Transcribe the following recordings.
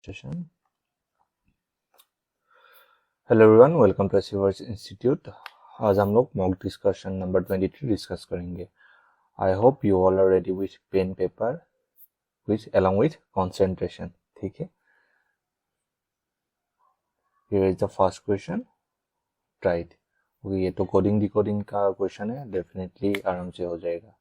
Session. Hello everyone, welcome to Aceverse institute. आज हम लोग मॉक डिस्कशन नंबर 23 डिस्कस करेंगे। I hope you all are ready with pen paper with along with concentration। ठीक है, here is the first question, right. ये तो coding decoding का question है, डेफिनेटली आराम से हो जाएगा।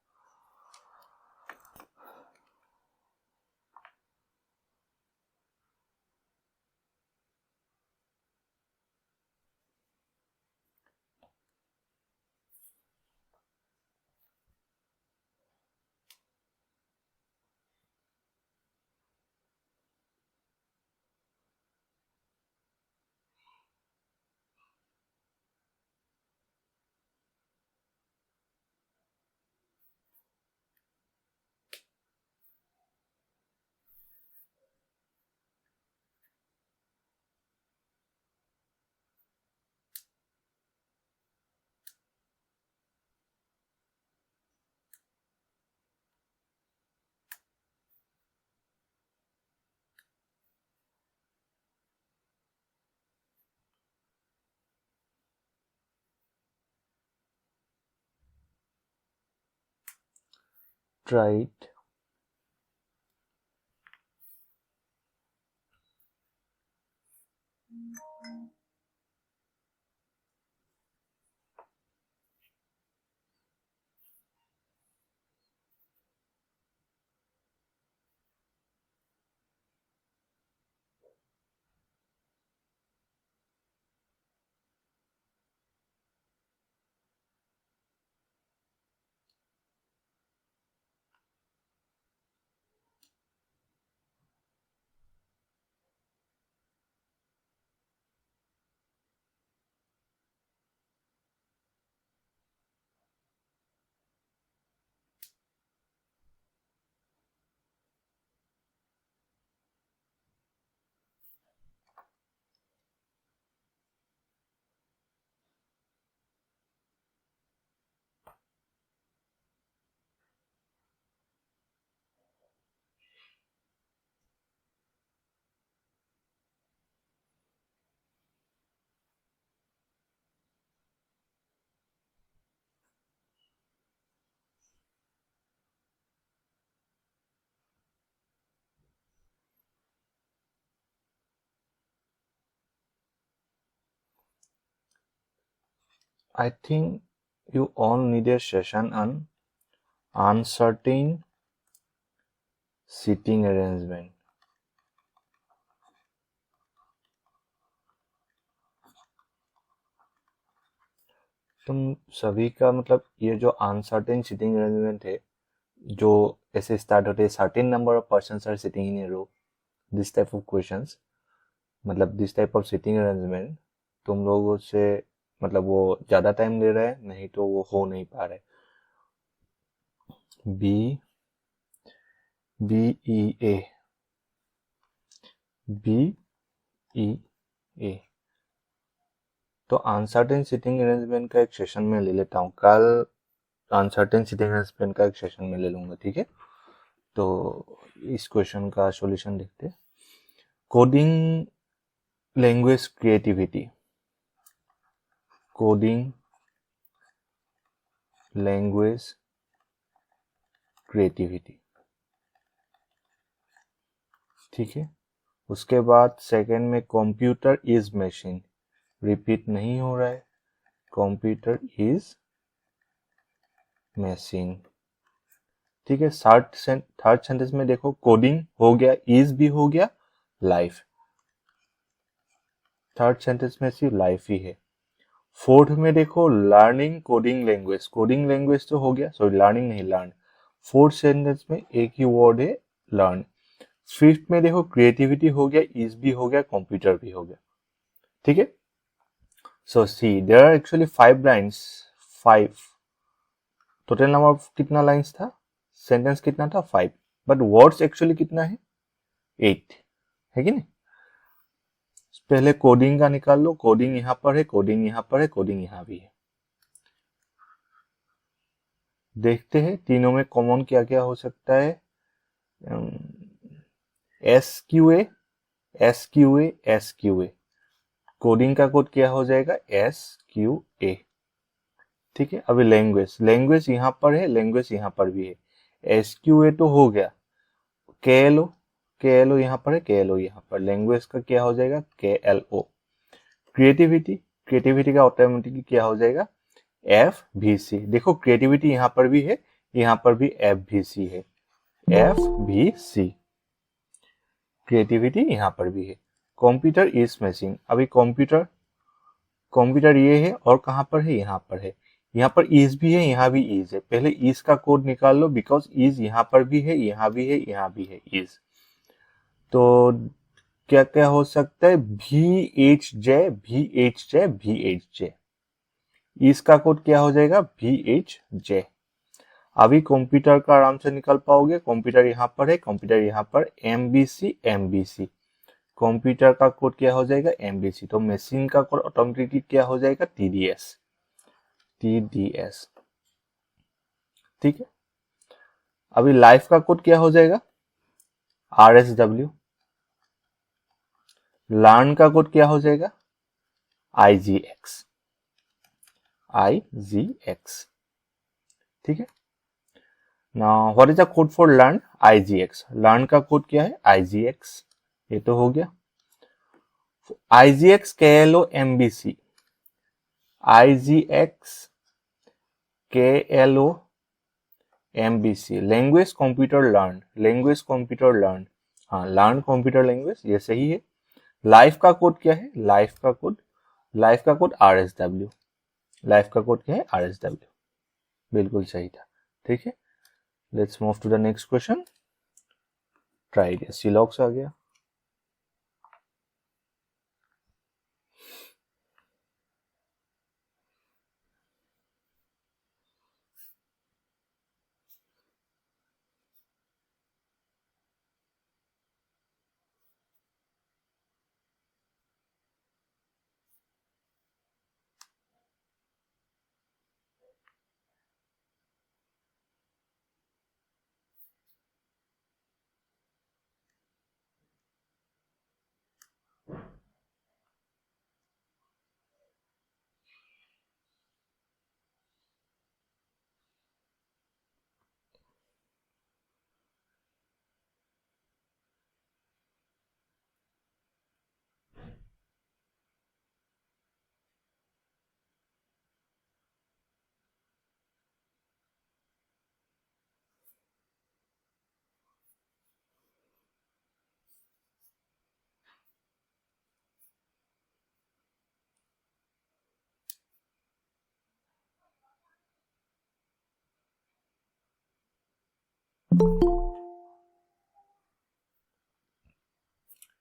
Right, I think you all need a session on uncertain seating arrangement। तुम सभी का मतलब ये जो अनसर्टेन सिटिंग अरेंजमेंट है, जो ऐसे स्टार्ट होते हैं, certain number of persons are sitting in a row, this type of questions, मतलब this type of sitting arrangement तुम लोगों से मतलब वो ज्यादा टाइम ले रहा है, नहीं तो वो हो नहीं पा रहा है। B B E A B E A तो अनसर्टेन सिटिंग अरेंजमेंट का एक सेशन में ले लेता हूँ, कल अनसर्टेन सिटिंग अरेंजमेंट का एक सेशन में ले लूंगा, ठीक है। तो इस क्वेश्चन का सॉल्यूशन देखते हैं। Coding language creativity, coding language creativity, ठीक है। उसके बाद सेकंड में कंप्यूटर इज मशीन, रिपीट नहीं हो रहा है, कंप्यूटर इज मशीन, ठीक है। थर्ड सेंटेंस में देखो कोडिंग हो गया, इज भी हो गया, लाइफ, थर्ड सेंटेंस में सिर्फ लाइफ ही है। फोर्थ में देखो learning coding language, coding language तो हो गया, सॉरी लर्निंग नहीं, लर्न। फोर्थ सेंटेंस में एक ही वर्ड है, लर्न। फिफ्थ में देखो क्रिएटिविटी हो गया, इज भी हो गया, कंप्यूटर भी हो गया, ठीक है। So see there are actually 5 lines, 5 total number of कितना लाइन्स था, सेंटेंस कितना था 5, बट वर्ड्स एक्चुअली कितना है 8, है कि नहीं। पहले कोडिंग का निकाल लो, कोडिंग यहां पर है, कोडिंग यहां पर है, कोडिंग यहां भी है। देखते हैं तीनों में कॉमन क्या क्या हो सकता है। S Q A, SQA coding का कोड क्या हो जाएगा SQA। ठीक है, अभी लैंग्वेज यहाँ पर है, लैंग्वेज यहाँ पर भी है। SQA तो हो गया, KLO यहाँ पर है, KLO यहाँ पर, लैंग्वेज का क्या हो जाएगा KLO। क्रिएटिविटी का ऑटोमेटिकली क्या हो जाएगा FVC। देखो क्रिएटिविटी यहाँ पर भी है, यहाँ पर भी FVC है, FVC क्रिएटिविटी यहाँ पर भी है। कंप्यूटर इज मशीन, अभी कंप्यूटर ये है और कहाँ पर है यहाँ पर है, यहाँ पर इज भी है, यहाँ भी इज है। पहले इज का कोड निकाल लो, बिकॉज इज यहाँ पर भी है, यहाँ भी है, यहाँ भी है इज। तो क्या क्या हो सकता है VHJ। इसका कोड क्या हो जाएगा VHJ। अभी कंप्यूटर का आराम से निकल पाओगे, कंप्यूटर यहाँ पर है, कंप्यूटर यहाँ पर MBC। कंप्यूटर का कोड क्या हो जाएगा MBC। तो मशीन का कोड ऑटोमेटिकली क्या हो जाएगा TDS। ठीक है, अभी लाइफ का कोड क्या हो जाएगा RSW। लर्न का कोड क्या हो जाएगा IGX। ठीक है, now what is the code for learn IGX। Learn का कोड क्या है IGX, ये तो हो गया। IGX KLO MBC, IGX KLO MBC language computer learn, हाँ लर्न कंप्यूटर लैंग्वेज, ये सही है। लाइफ का कोड क्या है, लाइफ का कोड RSW। लाइफ का कोड क्या है RSW, बिल्कुल सही था। ठीक है, let's move to the next question. Try it, सिलॉक्स आ गया।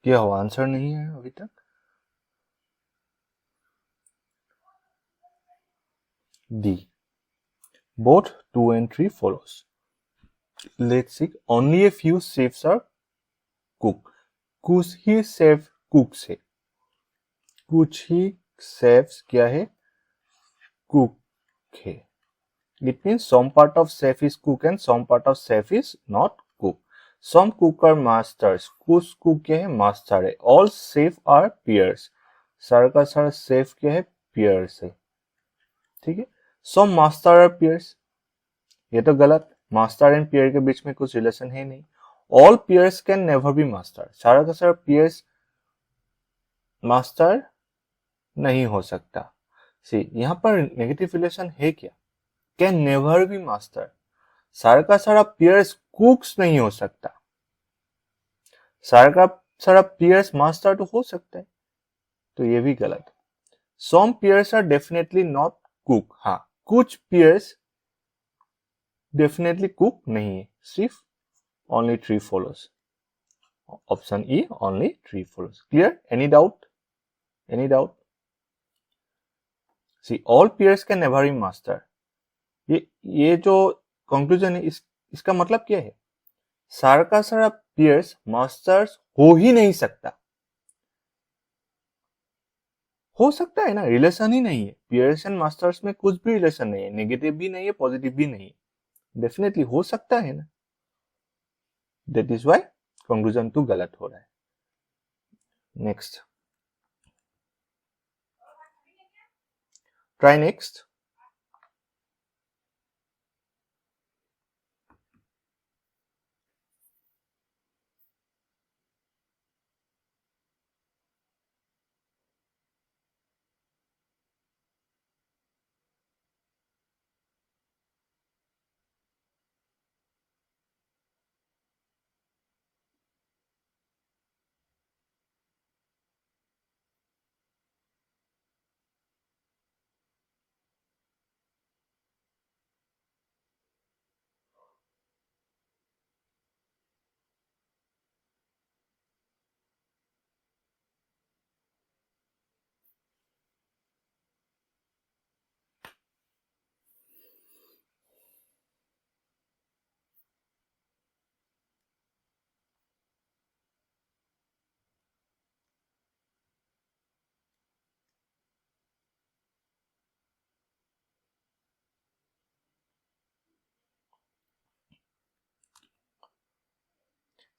क्या हो, आंसर नहीं है अभी तक? D, both 2 and 3 follows। Let's see, only a few chefs are cook। कुछ ही शेफ कुक्स है, कुछ ही शेफ्स क्या है कुक है। It means some part of chef is cook and some part of chef is not cook। Some cook are masters, कुछ cook क्या है master है। All chef are peers, सारा का सारा शेफ क्या है peers है। ठीक है, some master are peers, ये तो गलत, मास्टर एंड peer के बीच में कुछ रिलेशन है नहीं। All peers can never be master, सारा का सारा peers मास्टर नहीं हो सकता। सी यहाँ पर नेगेटिव रिलेशन है क्या, कैन नेवर बी मास्टर, सारा का सारा पियर्स कुक्स नहीं हो सकता, सारा का सारा पियर्स मास्टर तो हो सकता है, तो ये भी गलत। Some pears are definitely not cook, हाँ कुछ पियर्स डेफिनेटली कुक नहीं है, सिर्फ only 3 follows. Option E only 3 follows. Clear, any doubt? See all pears can never be master, ये जो कंक्लूजन है इसका मतलब क्या है, सारा का सारा पियर्स मास्टर्स हो ही नहीं सकता। हो सकता है ना, रिलेशन ही नहीं है, पियर्स एंड मास्टर्स में कुछ भी रिलेशन नहीं है, नेगेटिव भी नहीं है पॉजिटिव भी नहीं है, डेफिनेटली हो सकता है ना। दैट इज व्हाई कंक्लूजन 2 गलत हो रहा है। Next. Try next.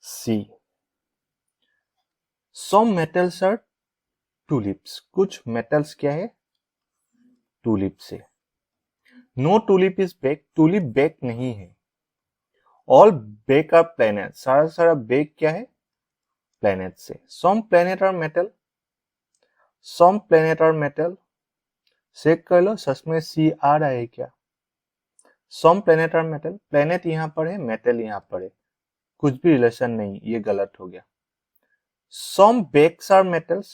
C. Some metals are tulips. कुछ metals क्या है? Tulip से. No tulip is baked. Tulip baked नहीं है. All bake are planet. सारा bake क्या है? Planet से. Some planet are metal. Some planet are metal. Check कर लो सच में C आ रहा है क्या? Some planet are metal. Planet यहाँ पर है, metal यहाँ पर है. कुछ भी रिलेशन नहीं, ये गलत हो गया. Some bakes are metals.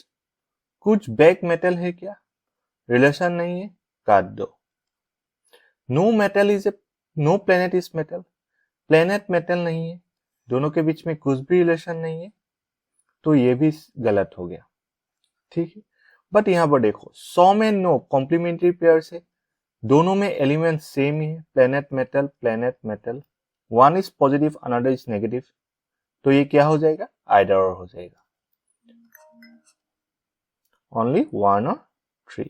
कुछ बेक मेटल है क्या? रिलेशन नहीं है, काट दो. No metal is a no planet is metal. Planet metal नहीं है, दोनों के बीच में कुछ भी रिलेशन नहीं है, तो ये भी गलत हो गया. ठीक है, बट यहां पर देखो सम एंड नो कॉम्प्लीमेंट्री पेयर्स है, दोनों में एलिमेंट सेम ही है. Planet metal, one is positive another is negative, तो ये क्या हो जाएगा? आइदर और हो जाएगा. ओनली वन और थ्री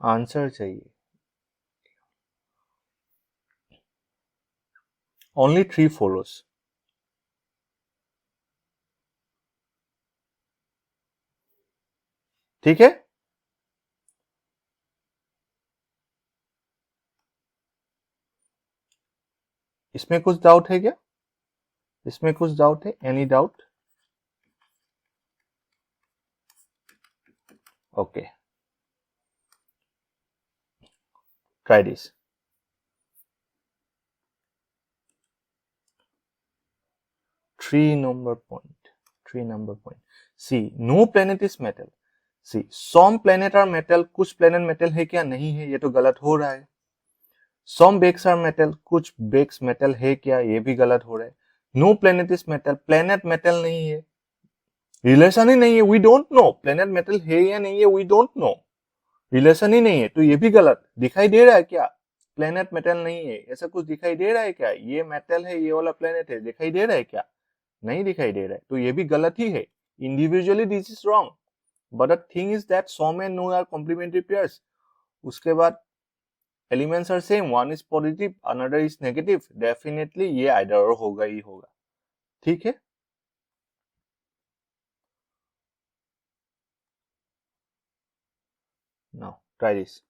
आंसर चाहिए. Only three follows. ठीक है, इसमें कुछ डाउट है क्या? इसमें कुछ डाउट है? Any doubt? Okay, try this. 3 number point. See, no planet is metal. See, some planet are metal. कुछ planet metal है क्या? नहीं है, ये तो गलत हो रहा है. Some bakes are metal. कुछ bakes metal है क्या? ये भी गलत हो रहा है. No planet is metal. Planet metal नहीं है, रिलेशन ही नहीं है. We don't know planet metal है या नहीं है. We don't know. रिलेशन ही नहीं है, तो ये भी गलत. दिखाई दे रहा है क्या? प्लेनेट मेटल नहीं है, ऐसा कुछ दिखाई दे रहा है क्या? ये मेटल है, ये वाला प्लेनेट है, दिखाई दे रहा है क्या? नहीं दिखाई दे रहा है, तो ये भी गलत ही है. Individually this is wrong, but the thing is that some and no are complementary pairs. उसके बाद elements are same, one is positive another is negative, definitely ये आइदर होगा ही होगा. ठीक है, now try this.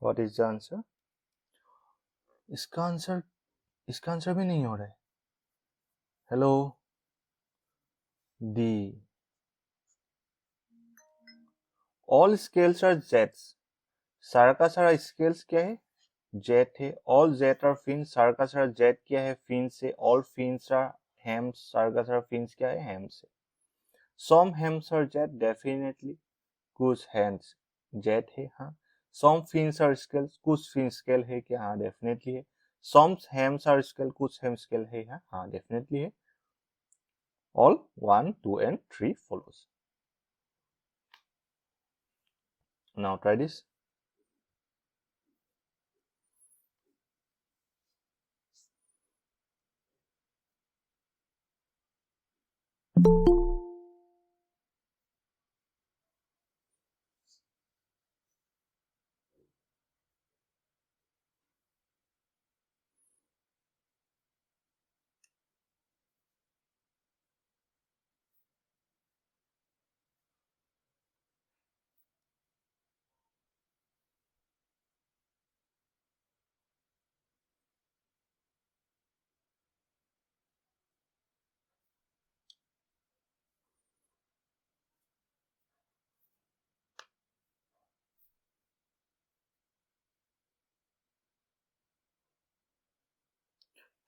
What is the answer? इसका answer भी नहीं हो रहा है. Hello, D. All scales are jets. सारा का सारा स्केल्स क्या है? जेट है. All jet are fins. सारा का सारा जेट क्या है? फिन्स है. All fins are hams. सारा का सारा फिन्स क्या है? हैम्स है. Some hams are jet. Definitely कुछ हैम्स जेट है. हाँ. Some fins are scales. कुछ फिन स्केल है क्या? हाँ डेफिनेटली है. Some hams are scale. कुछ हैम स्केल है. हाँ डेफिनेटली है. All 1, 2 and 3 follows. Now try this.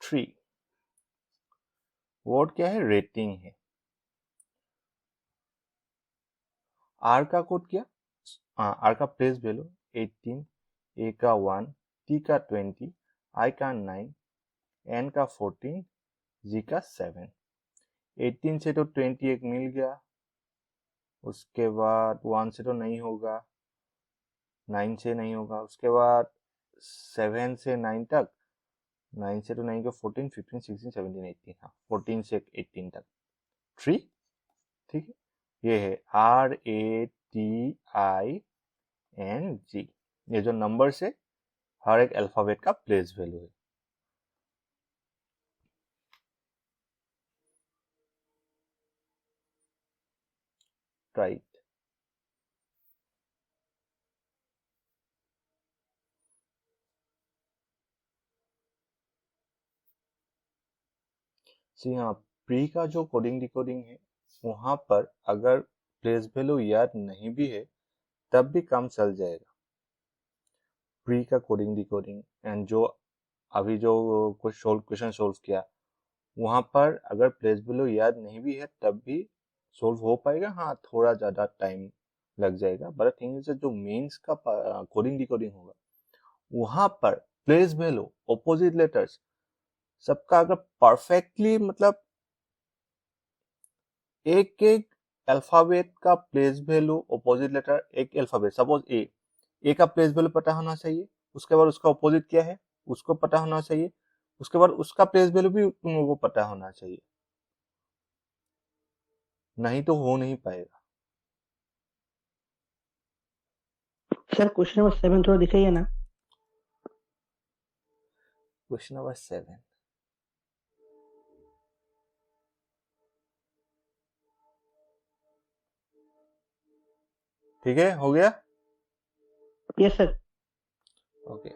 Three. Word क्या है? रेटिंग है. आर का कोड क्या? आर का प्लेस वैल्यू 18, ए का 1, टी का 20, आई का 9, एन का 14, जी का 7. 18 से तो 20 एक मिल गया. उसके बाद 1 से तो नहीं होगा, 9 से नहीं होगा. उसके बाद 7 से 9 तक, 9 से तो नहीं होगा. 14, 15, 16, 17, 18. हाँ 14 से 18 तक 3. ठीक है. ये है RATING. ये जो नंबर से हर एक अल्फाबेट का प्लेस वैल्यू है. राइट. जी हाँ. प्री का जो कोडिंग डिकोडिंग है, वहां पर अगर प्लेस वैल्यू याद नहीं भी है तब भी काम चल जाएगा. प्री का कोडिंग डिकोडिंग एंड जो अभी जो कुछ क्वेश्चन सोल्व किया, वहां पर अगर प्लेस वैल्यू याद नहीं भी है तब भी सोल्व हो पाएगा. हाँ थोड़ा ज्यादा टाइम लग जाएगा. बट थिंग इज जो मेंस का कोडिंग डिकोडिंग होगा, वहां पर प्लेस वैल्यू, ऑपोजिट लेटर्स सबका अगर परफेक्टली मतलब एक एक अल्फाबेट का प्लेस वैल्यू, ऑपोजिट लेटर एक अल्फाबेट, सपोज ए का प्लेस वैल्यू पता होना चाहिए. उसके बाद उसका ऑपोजिट क्या है उसको पता होना चाहिए. उसके बाद उसका प्लेस वैल्यू भी तुम लोगों को पता होना चाहिए. नहीं तो हो नहीं पाएगा. सर क्वेश्चन नंबर 7 थोड़ा दिखाइए ना. Question number 7. ठीक है, हो गया. Yes sir. Okay.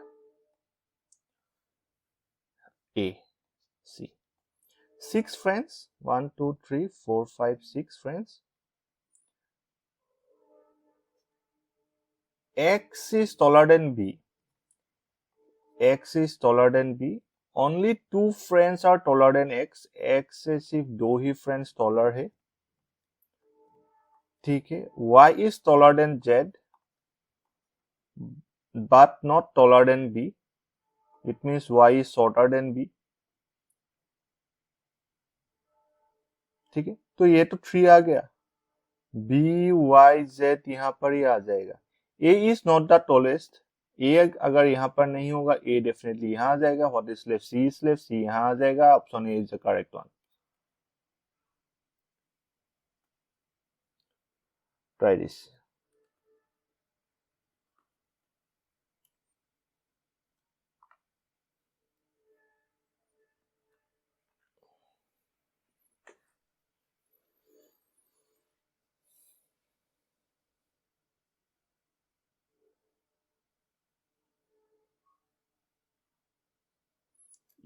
A C. 6 friends, 1 2 3 4 5 6 friends. X is taller than B. X is taller than B. Only 2 friends are taller than X. X से सिर्फ 2 ही friends taller है. ठीक है. Y is taller than Z but not taller than B. It means Y is shorter than B. ठीक है. तो ये तो 3 आ गया. B Y Z यहाँ पर ही आ जाएगा. A is not the tallest. ए अगर यहाँ पर नहीं होगा, ए डेफिनेटली यहाँ आ जाएगा. What is left? C is left. C यहाँ आ जाएगा. Option A is the correct one. Try this.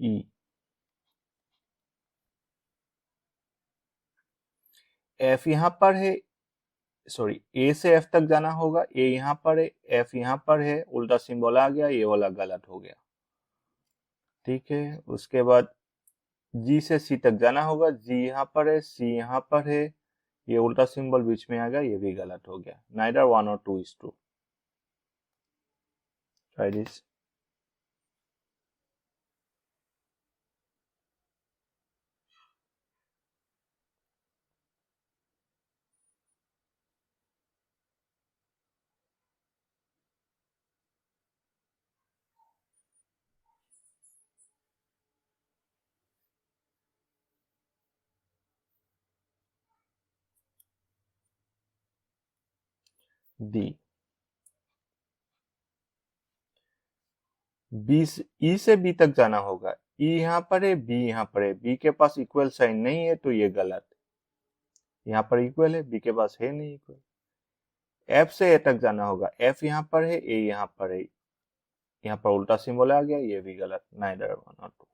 E, F यहां पर है, सॉरी ए से एफ तक जाना होगा, ए यहां पर है, एफ यहां पर है, उल्टा सिंबल आ गया, ये वाला गलत हो गया। ठीक है, उसके बाद जी से सी तक जाना होगा, जी यहां पर है, सी यहां पर है, ये उल्टा सिंबल बीच में आ गया, ये भी गलत हो गया। नाइदर 1 और 2 is true. Try this. D, B से ई से बी तक जाना होगा, ई यहां पर है, बी यहां पर है, बी के पास इक्वल साइन नहीं है तो ये गलत। यहाँ पर इक्वल है, बी के पास है नहीं इक्वल। एफ से ए तक जाना होगा, एफ यहां पर है, ए यहां पर है, यहाँ पर उल्टा सिंबल आ गया, ये भी गलत। नाइदर 1 और 2।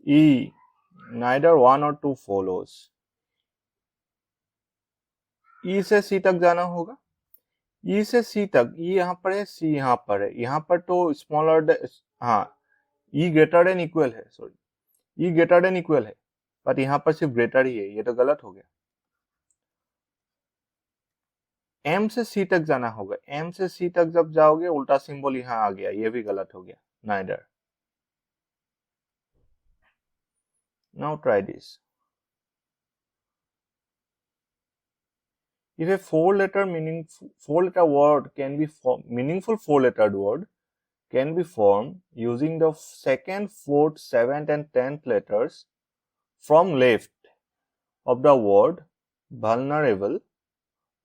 E, neither 1 or 2 follows। E से C तक जाना होगा, E से C तक, E यहाँ पर है, C यहाँ पर है, यहाँ पर तो स्मॉलर, हाँ E ग्रेटर देन इक्वल है, sorry E greater than equal है, बट यहाँ पर सिर्फ ग्रेटर ही है, ये तो गलत हो गया। M से C तक जाना होगा, M से C तक जब जाओगे उल्टा सिंबल यहाँ आ गया, ये भी गलत हो गया। Neither. Now try this. If a four-letter word can be meaningful four-lettered word can be formed using the second, fourth, seventh, and 10th letters from left of the word vulnerable.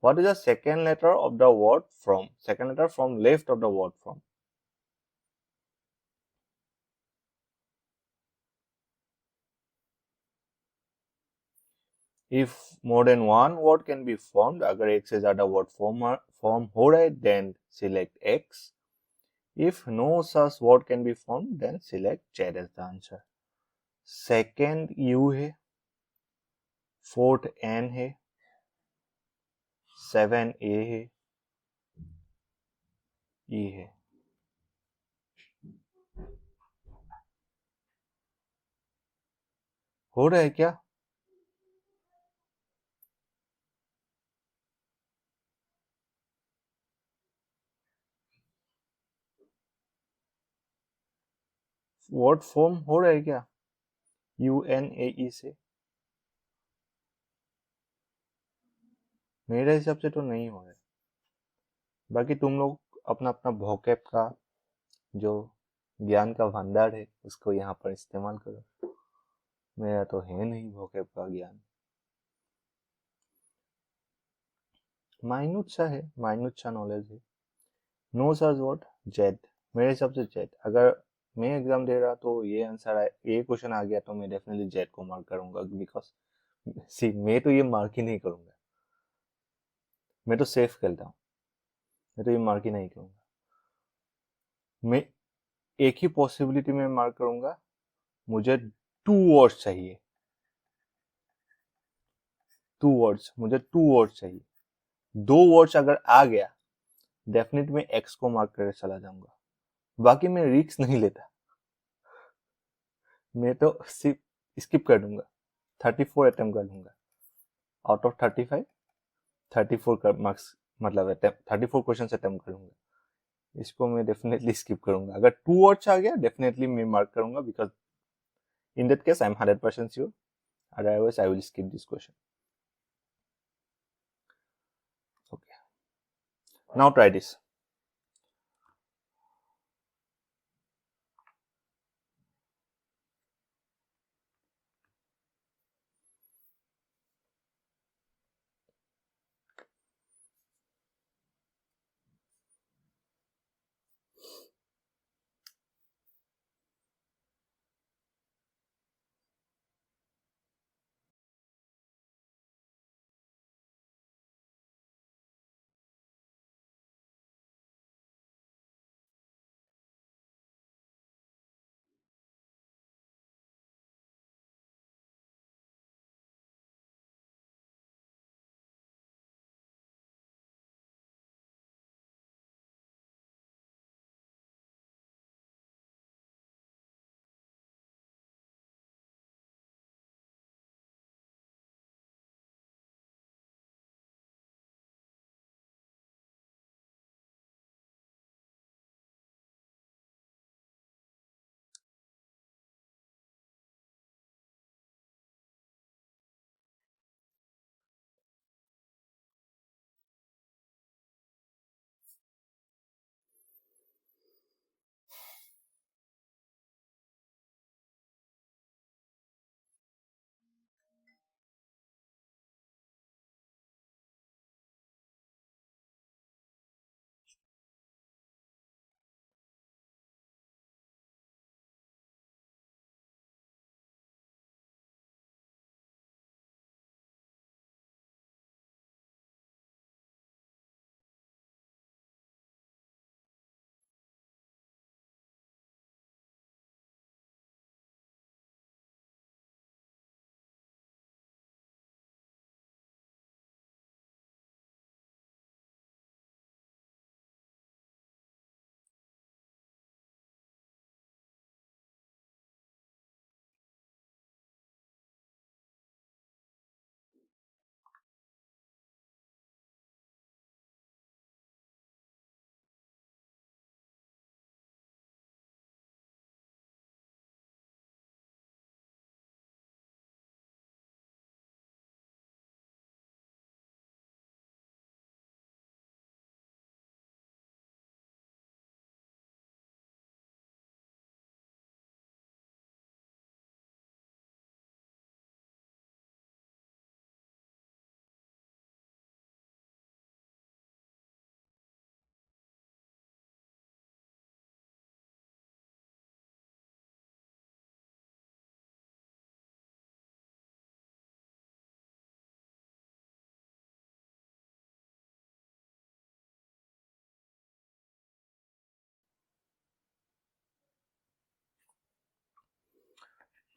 What is the second letter of the word from? Second letter from left of the word from. If more than one word can be formed, अगर एक से ज्यादा word form हो रहे, then select X. If no such word can be formed, then select Z as the answer. Second U है, fourth N है, 7 A है, E है। हो रहा है क्या? वर्ड फॉर्म हो रहा है क्या UNAE से? मेरे हिसाब से तो नहीं हो रहा है। बाकी तुम लोग अपना अपना भोकेब का जो ज्ञान का भंडार है उसको यहाँ पर इस्तेमाल करो। मेरा तो है नहीं भोकेब का ज्ञान, माइन्यूट सा है, माइन्यूट सा नॉलेज है। No such word, Z. मेरे हिसाब से जेड। अगर मैं एग्जाम दे रहा तो ये आंसर आए, ये क्वेश्चन आ गया तो मैं डेफिनेटली जेड को मार्क करूंगा, बिकॉज सी मैं तो ये मार्क ही नहीं करूंगा, मैं तो सेफ खेलता हूँ, मैं तो ये मार्क ही नहीं करूंगा। मैं एक ही पॉसिबिलिटी में मार्क करूंगा, मुझे 2 वर्ड्स चाहिए, 2 वर्ड्स, मुझे 2 वर्ड्स चाहिए। 2 वर्ड्स अगर आ गया डेफिनेट मैं एक्स को मार्क करके चला जाऊंगा, बाकी मैं रिस्क नहीं लेता, मैं तो सिर्फ स्किप कर दूंगा, 34 अटेम्प्ट कर लूंगा आउट ऑफ 35, 34 मार्क्स मतलब 34 क्वेश्चन अटेम्प्ट करूंगा, इसको मैं डेफिनेटली स्किप करूंगा। अगर 2 वर्ड्स आ गया डेफिनेटली मैं मार्क करूंगा, because in that case I am 100% sure, otherwise I will skip this question. Okay, now try this.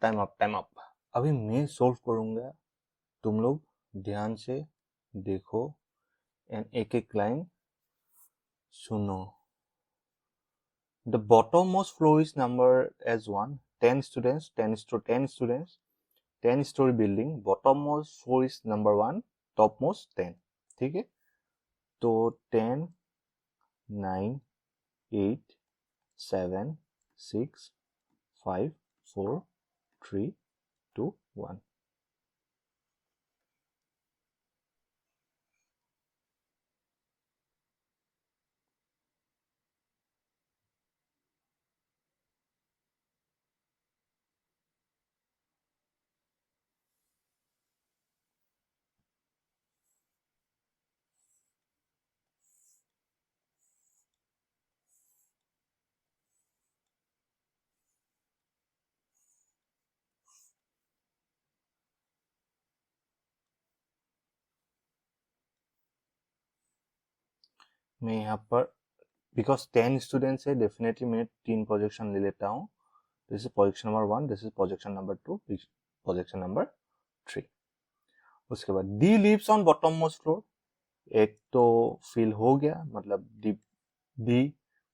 Time up. अभी मैं सोल्व करूंगा, तुम लोग ध्यान से देखो एंड एक एक लाइन सुनो। The bottommost floor is numbered as 1. 10 students, 10 students, 10-story building. Bottommost floor is number 1, topmost 10. ठीक है, तो 10, 9, 8, 7, 6, 5, 4, 3, 2, 1. मैं यहाँ पर बिकॉज 10 स्टूडेंट्स है, डेफिनेटली मैं 3 प्रोजेक्शन ले लेता हूँ. This is projection number 1, this is projection number 2, projection number 3. उसके बाद D lives on bottom most floor. एक तो फिल हो गया, मतलब डी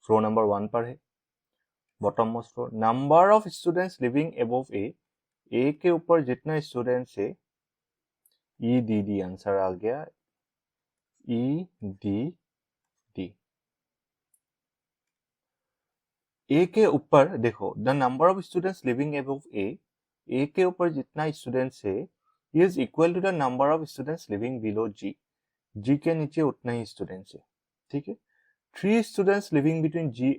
फ्लोर नंबर 1 पर है, bottom most floor. Number of students living above A के ऊपर जितना स्टूडेंट्स है, ई डी डी आंसर आ गया, ई डी डी. ए के ऊपर देखो, the number of students living above A के ऊपर जितना स्टूडेंट्स है is equal to the number of students living below G के नीचे उतना ही स्टूडेंट्स है. ठीक है, 3 students living between G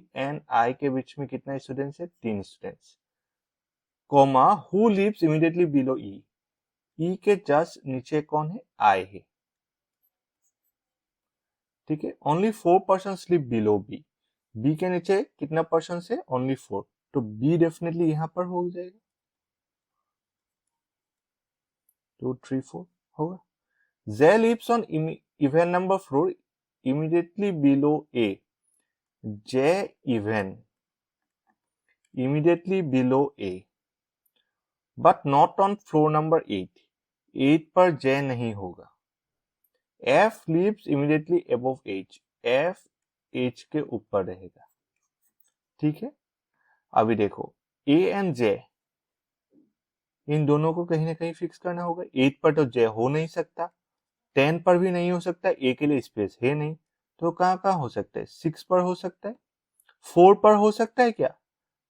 and I के बीच में कितना स्टूडेंट्स है, 3 students. Comma who lives immediately below E के जस्ट नीचे कौन है, आई है. ठीक है, only 4 person live below B के नीचे कितना पर्सन है, ओनली 4, तो बी डेफिनेटली यहां पर हो जाएगा, 2, 3, 4 होगा. J lives on even number floor immediately below A. J even immediately below A but not on floor number 8 पर जे नहीं होगा. F lives immediately above H. F H के ऊपर रहेगा. ठीक है, अभी देखो ए एंड जे, इन दोनों को कहीं ना कहीं फिक्स करना होगा. 8 पर तो जे हो नहीं सकता, 10 पर भी नहीं हो सकता, ए के लिए स्पेस है नहीं, तो कहाँ हो सकता है, 6 पर हो सकता है, 4 पर हो सकता है क्या,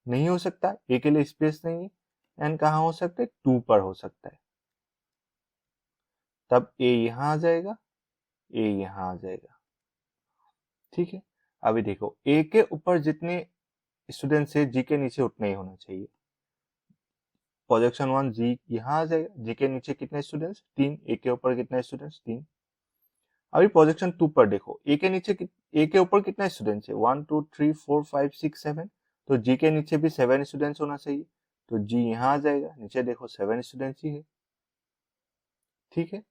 नहीं हो सकता, ए के लिए स्पेस नहीं है. एंड कहाँ हो सकता है, 2 पर हो सकता है, तब ए यहां आ जाएगा, ए यहां आ जाएगा. ठीक है, अभी देखो ए के ऊपर जितने स्टूडेंट्स है जी के नीचे उतने ही होना चाहिए. प्रोजेक्शन 1 जी यहां आ जाएगा, जी के नीचे कितने स्टूडेंट्स, 3, ए के ऊपर कितने स्टूडेंट्स, 3. अभी प्रोजेक्शन 2 पर देखो, ए के नीचे ए के ऊपर कितने स्टूडेंट्स है, 1, 2, 3, 4, 5, 6, 7, तो जी के नीचे भी 7 स्टूडेंट्स होना चाहिए, तो जी यहां आ जाएगा. नीचे देखो 7 स्टूडेंट्स ही है. ठीक है,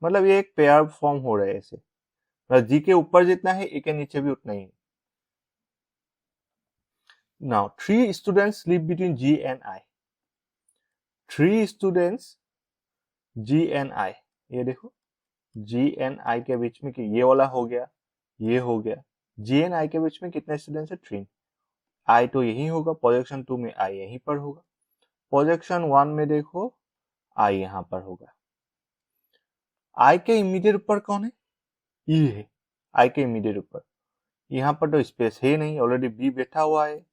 मतलब ये एक पेयर फॉर्म हो रहा है ऐसे, मतलब जी के ऊपर जितना है ए के नीचे भी उतना ही है. Now 3 students live between G and I. 3 students G and I, ये देखो जी एंड आई के बीच में कि ये वाला हो गया, ये हो गया. जी एंड आई के बीच में कितने स्टूडेंट्स है, 3. आई तो यही होगा, प्रोजेक्शन 2 में आई यहीं पर होगा, प्रोजेक्शन 1 में देखो आई यहां पर होगा. आई के इमीडिएट ऊपर कौन है, ई है. आई के इमीडिएट ऊपर यहां पर तो स्पेस है नहीं, ऑलरेडी बी बैठा हुआ है,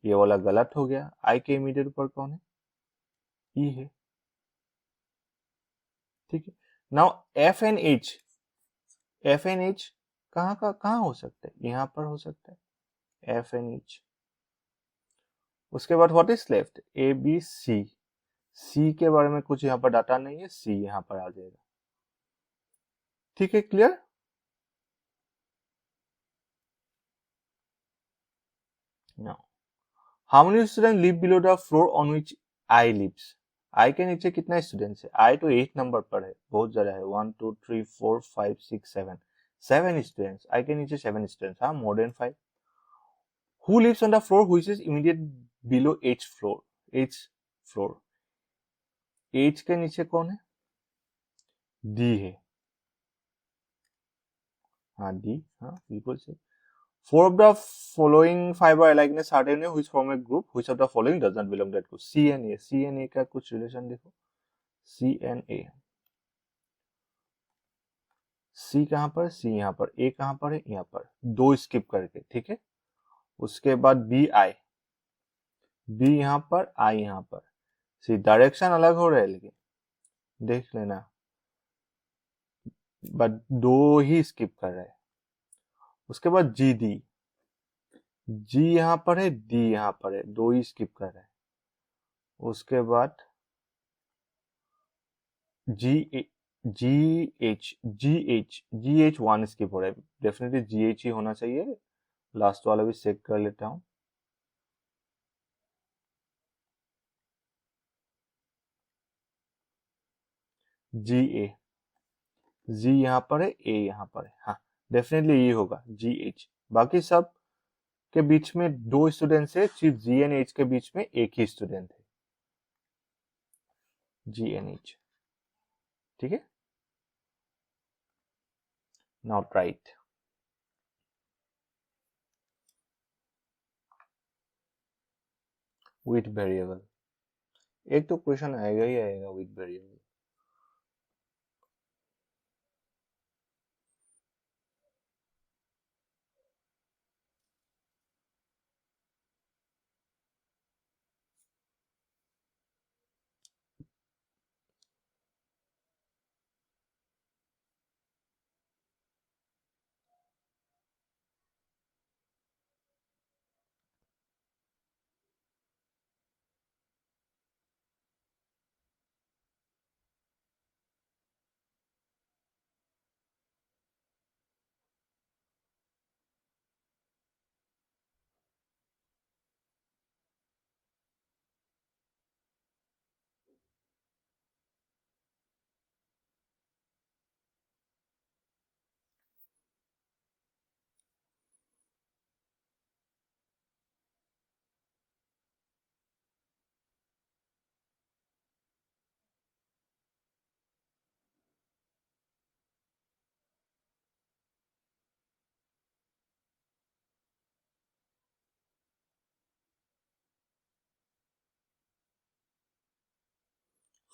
ये वाला गलत हो गया. आई के इमीडिएट ऊपर कौन है, ई है. ठीक है, now F and H. F and H कहाँ हो सकता है, यहां पर हो सकता है, एफ एंड एच. उसके बाद what is left, A B C. C के बारे में कुछ यहाँ पर डाटा नहीं है, सी यहाँ पर आ जाएगा. ठीक है, clear. Now how many student live below the floor on which I lives. I के नीचे कितना स्टूडेंट्स है, आई तो 8 नंबर पर है, बहुत ज्यादा है, 1, 2, 3, 4, 5, 6, 7, 7 स्टूडेंट्स. आई के नीचे 7 स्टूडेंट्स, हाँ, more than 5. Who lives on the floor which is immediate below H floor. H के नीचे कौन है? डी है। हाँ डी, हाँ बिल्कुल सही। Four of the following five are alike in a certain way which form a group. Which of the following does not belong to that group? C and A. C and A का कुछ relation देखो। C and A. C कहाँ पर? C यहाँ पर। A कहाँ पर है? यहाँ पर। दो स्किप करके, ठीक है। उसके बाद B I, B यहाँ पर, I यहाँ पर। सी डायरेक्शन अलग हो रहा है लेकिन देख लेना, बट दो ही स्किप कर रहे हैं। उसके बाद जी डी, जी यहाँ पर है, डी यहाँ पर है, दो ही स्किप कर रहे हैं। उसके बाद जी जी एच वन स्किप हो रहा है, डेफिनेटली जी एच ही होना चाहिए। लास्ट वाला भी चेक कर लेता हूँ। जी ए, जी यहाँ पर है, ए यहाँ पर है, हाँ डेफिनेटली ये होगा जी एच। बाकी सब के बीच में दो स्टूडेंट्स है, सिर्फ जी एन एच के बीच में एक ही स्टूडेंट है, जी एन एच, ठीक है। Now right. विथ वेरिएबल, एक तो क्वेश्चन आएगा ही आएगा with variable.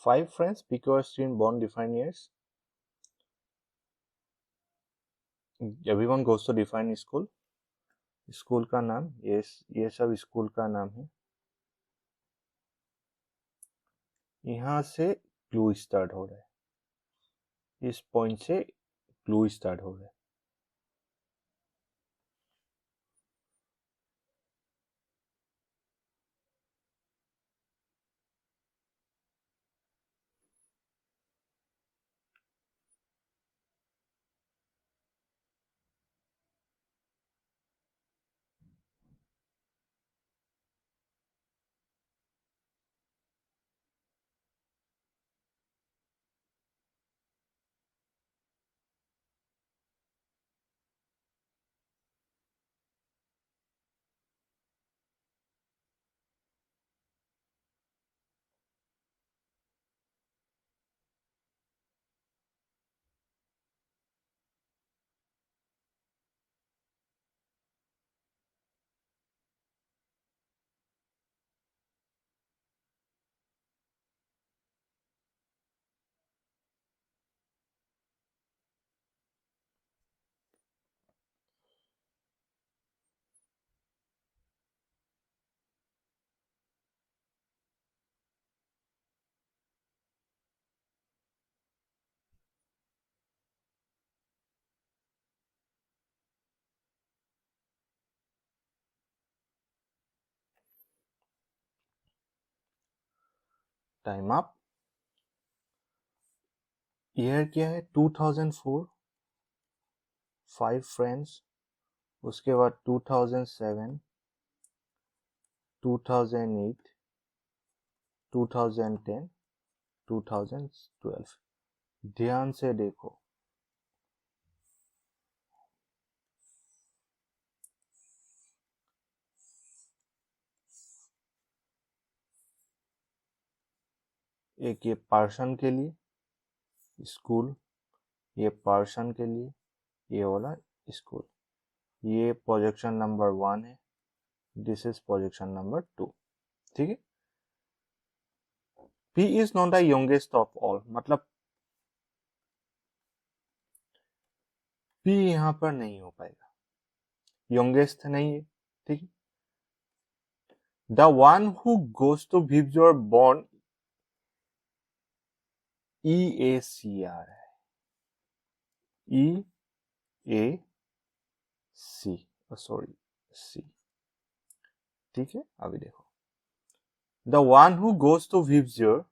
Five friends pick your student born different years. Everyone goes to different school. School का नाम, ये सब स्कूल का नाम है। यहाँ से क्लू स्टार्ट हो रहा है, इस पॉइंट से क्लू स्टार्ट हो रहा है। Time up. ईयर क्या है? 2004, 5 फ्रेंड्स। उसके बाद 2007, 2008, 2010, 2012। ध्यान से देखो, एक ये पर्सन के लिए स्कूल, ये पर्सन के लिए ये वाला स्कूल। ये प्रोजेक्शन नंबर 1 है, दिस इज प्रोजेक्शन नंबर 2। ठीक है। P is not the youngest of all, मतलब P यहां पर नहीं हो पाएगा, यंगेस्ट नहीं है। ठीक है। The one who goes to Vibgyor born EACR है, EAC, सॉरी C। ठीक है। अभी देखो, the one who goes to Vibgyor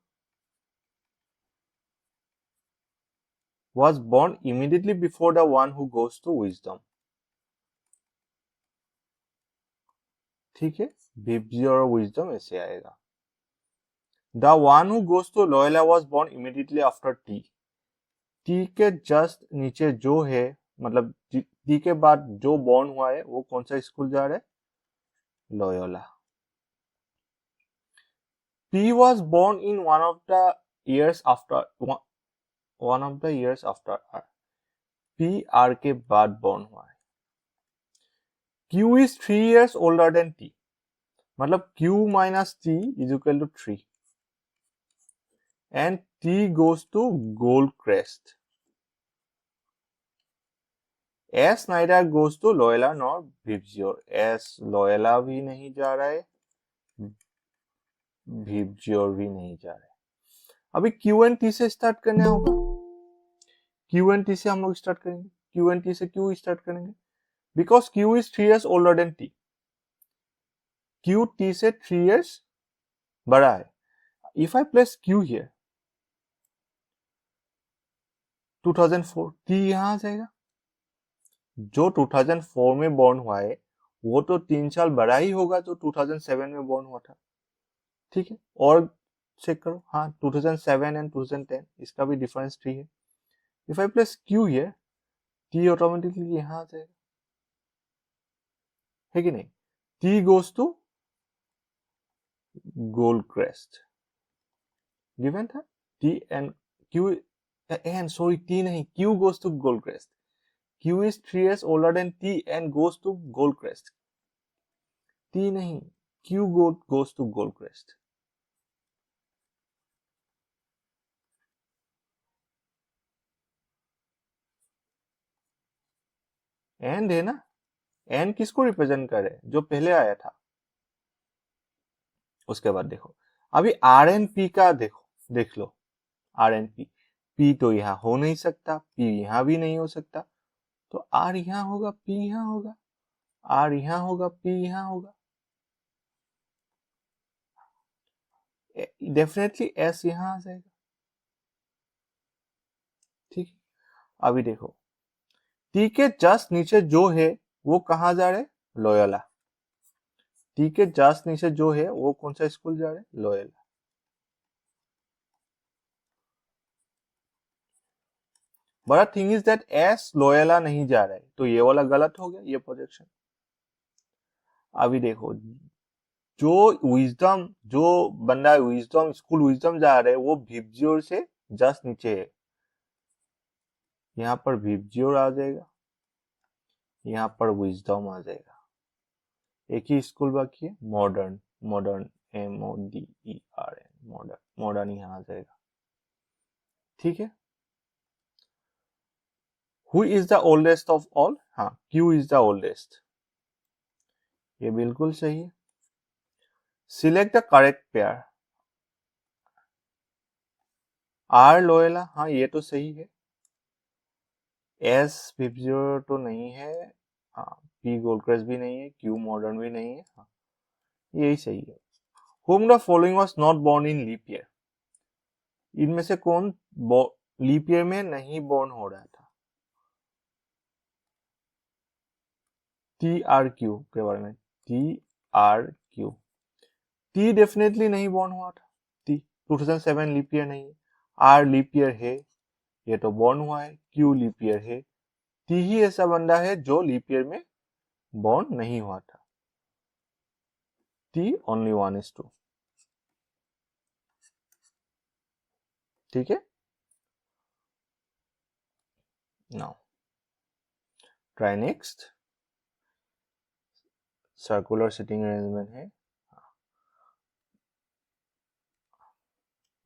was born immediately before the one who goes to wisdom। ठीक है। विब्जियोर और विजडम ऐसे आएगा। The one who goes to Loyola was born immediately after T। T के जस्ट नीचे जो है, मतलब T के बाद जो बॉर्न हुआ है वो कौन सा स्कूल जा रहा है? Loyola. P was born in one of the years after R। P R के बाद बॉर्न हुआ है। Q is 3 years older than T, मतलब Q minus T is equal to 3 and T goes to Goldcrest। S neither goes to Loyola nor Vibjior। S Loyola भी नहीं जा रहा है, Vibjior भी नहीं जा रहा है। अभी Q and T से स्टार्ट करना होगा। Q and T से हम लोग स्टार्ट करेंगे। Q and T से Q स्टार्ट करेंगे, because Q is 3 years older than T। Q T से 3 years बड़ा है। If I place Q here 2004, T यहां आ जाएगा। जो 2004 में बॉर्न हुआ है वो तो 3 साल बड़ा ही होगा जो 2007 में बॉर्न हुआ था। ठीक है। और चेक करो, हाँ 2007 एंड 2010 इसका भी डिफरेंस 3 है। If I place Q here, T automatically यहां आ जाएगा, है कि नहीं? T goes to Goldcrest, given था। T and Q and sorry T नहीं, Q goes to Goldcrest. Q is 3 years older than T and goes to Goldcrest। T नहीं, Q goes to Goldcrest। And है ना, and किसको represent करे? जो पहले आया था। उसके बाद देखो, अभी आर एन पी का देखो, देख लो आर एन पी। पी तो यहां हो नहीं सकता, पी यहां भी नहीं हो सकता, तो आर यहां होगा, पी यहां होगा, आर यहां होगा, पी यहां होगा, डेफिनेटली एस यहां आ जाएगा। ठीक है। अभी देखो, टी के जस्ट नीचे जो है वो कहां जा रहे हैं? लोयोला। टी के जस्ट नीचे जो है वो कौन सा स्कूल जा रहे हैं? लोयोला। बड़ा thing is that S Loyola नहीं जा रहा है, तो ये वाला गलत हो गया, ये प्रोजेक्शन। अभी देखो, जो बंदा विजडम स्कूल विजडम जा रहे हैं वो भिब्जियोर से जस्ट नीचे है। यहाँ पर भिब्जियोर आ जाएगा, यहाँ पर विजडम आ जाएगा। एक ही स्कूल बाकी है, modern. Modern MODERN, modern. Modern यहाँ आ जाएगा। ठीक है। Who is the oldest of all? हाँ, Q is the oldest। ये बिल्कुल सही है। Select the correct pair। R Loyola, हाँ ये तो सही है। S विब्जियोर तो नहीं है, हाँ P गोल्डक्रेस्ट भी नहीं है, Q मॉडर्न भी नहीं है, हाँ यही सही है। Whom the following was not born in leap year? इनमें से कौन लीप ईयर में नहीं बॉर्न हो रहा था? TRQ के बारे में, TRQ। T डेफिनेटली नहीं बॉर्न हुआ था, T 2007 लीप ईयर नहीं है। R लीप ईयर है, ये तो बॉर्न हुआ है। Q लीप ईयर है। T ही ऐसा बंदा है जो लीप ईयर में बॉर्न नहीं हुआ था। T only 1 is 2। ठीक है। Now try next. Circular sitting arrangement है,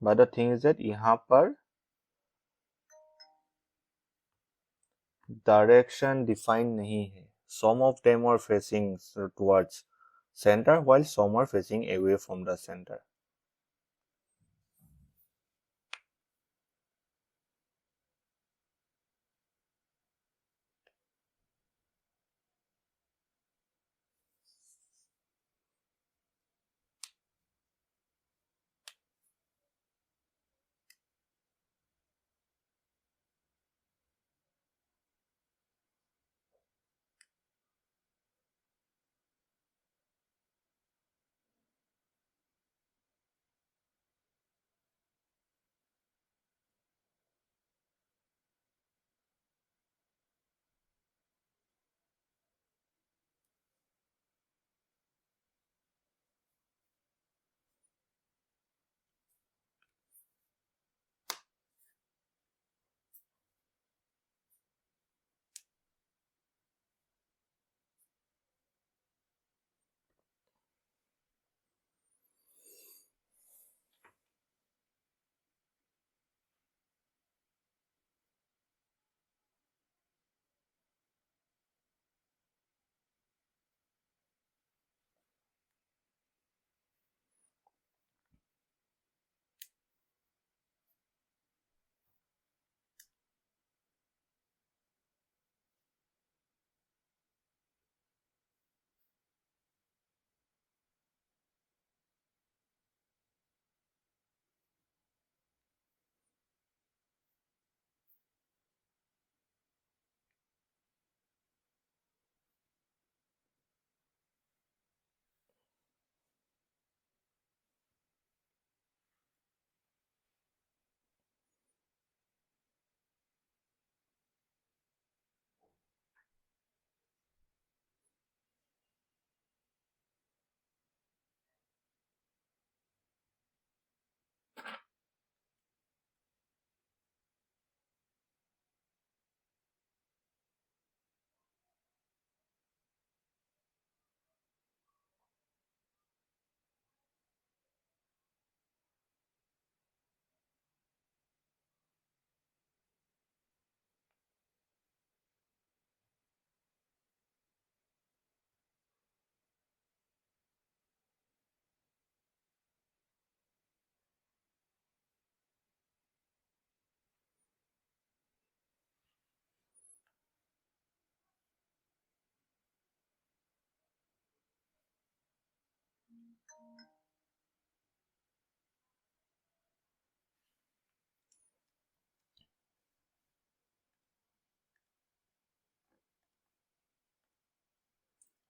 but the thing is that यहाँ पर डायरेक्शन डिफाइन नहीं है। some of them are facing towards center while some are facing away from the center.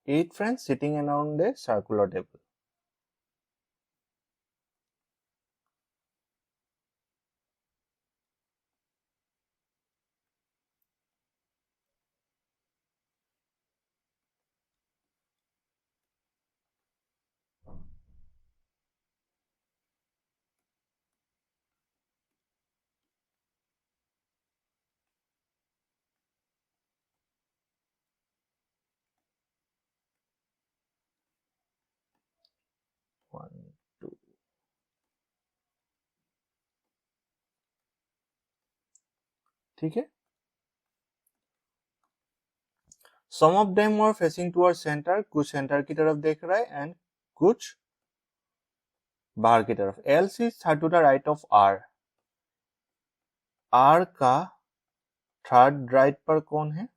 Eight friends sitting around a circular table. One, two. ठीक है। Some of them were facing towards center, कुछ centre की तरफ देख रहा है and कुछ बाहर की तरफ। L is third to the right of R. R का थर्ड राइट पर कौन है?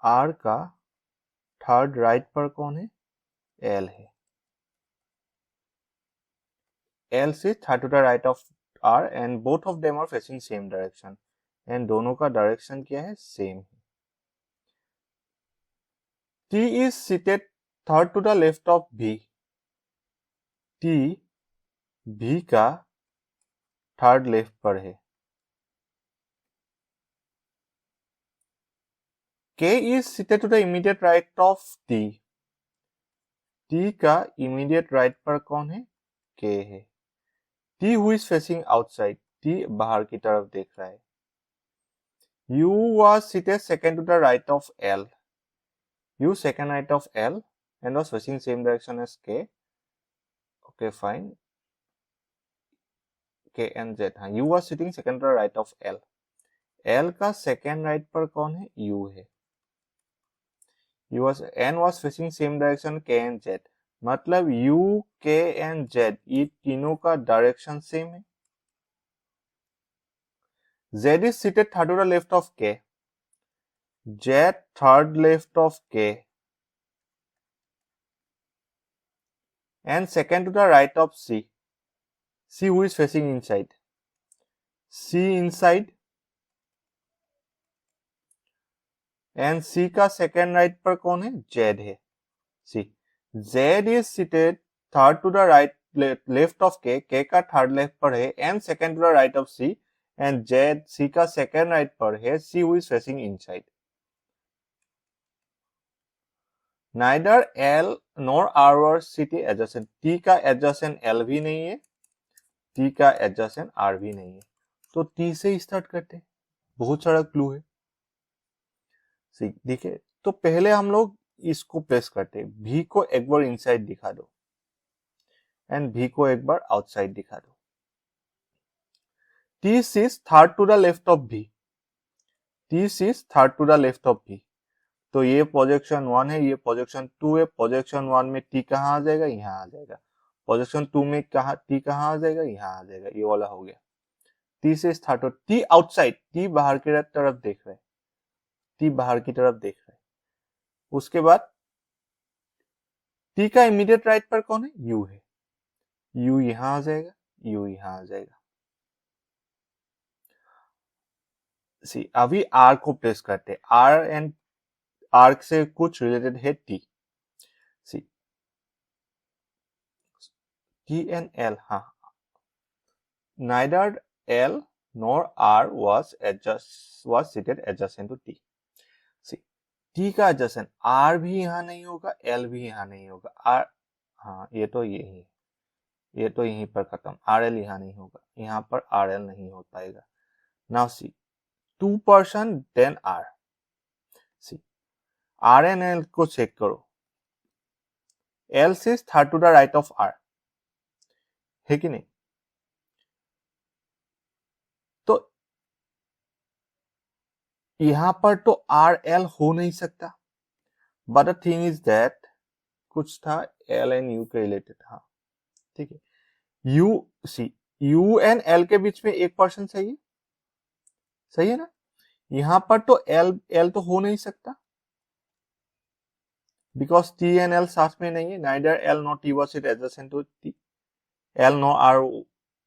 R का थर्ड राइट पर कौन है? L है। L is third to the right of R and both of them are facing same direction. And दोनों का डायरेक्शन क्या है? सेम है। T is seated third to the left of V. T V का third left पर है। K is seated to the immediate right of T. T का immediate right पर कौन है? K है। T who is facing outside, T बाहर की तरफ देख रहा है. U was seated second to the right of L. U second right of L and was facing same direction as K. Okay, fine. K and Z. हाँ, U was sitting second to the right of L. L का second right पर कौन है? U है. N was facing same direction K and Z. मतलब U, K and Z ये तीनों का डायरेक्शन सेम है. Z is seated third to the left of K. Z third left of K and second to the right of C. C who is facing inside. C inside and C का second right पर कौन है? Z है. C. Z is seated third to the right left of K. K का third left पर है and second to the right of C and Z C का second right पर है. C who is facing inside. Neither L nor R were seated adjacent. T का adjacent L भी नहीं है, T का adjacent R भी नहीं है. तो T से स्टार्ट करते हैं. बहुत सारा क्लू है. देखिए, तो पहले हम लोग इसको प्लेस करते हैं. V को एक बार इनसाइड दिखा दो एंड V को एक बार आउटसाइड दिखा दो. T sits third to the left of V. T sits third to the left of V. तो ये प्रोजेक्शन 1 है, ये प्रोजेक्शन 2 है. प्रोजेक्शन 1 में T कहाँ आ जाएगा? यहाँ आ जाएगा. प्रोजेक्शन 2 में T कहाँ आ जाएगा? यहाँ आ जाएगा. ये वाला हो गया. T से स्टार्ट हो. T आउटसाइड, T बाहर की तरफ देख रहा है. T बाहर की तरफ देख रहा है. उसके बाद T का इमीडिएट राइट पर कौन है? U है. U यहाँ आ जाएगा, U यहाँ आ जाएगा. सी अभी R को प्लेस करते हैं. R एंड R से कुछ रिलेटेड है T. C T and L. हाँ, neither L nor R was seated adjacent to T. C T का adjacent R भी यहाँ नहीं होगा, L भी यहाँ नहीं होगा. R हाँ, ये तो यहीं पर खत्म. RL यहाँ नहीं होगा, यहाँ पर RL नहीं हो पाएगा. Now see, 2 person then R. See, R and L को चेक करो. L sits third to the right of R. है कि नहीं? तो यहां पर तो R L हो नहीं सकता. But the thing is that कुछ था L एंड U के रिलेटेड. हाँ, ठीक है. U एंड L के बीच में एक पर्सन सही है ना? यहां पर तो L तो हो नहीं सकता बिकॉज T एंड L साथ में नहीं है. Neither L nor T was seated adjacent to T. L nor R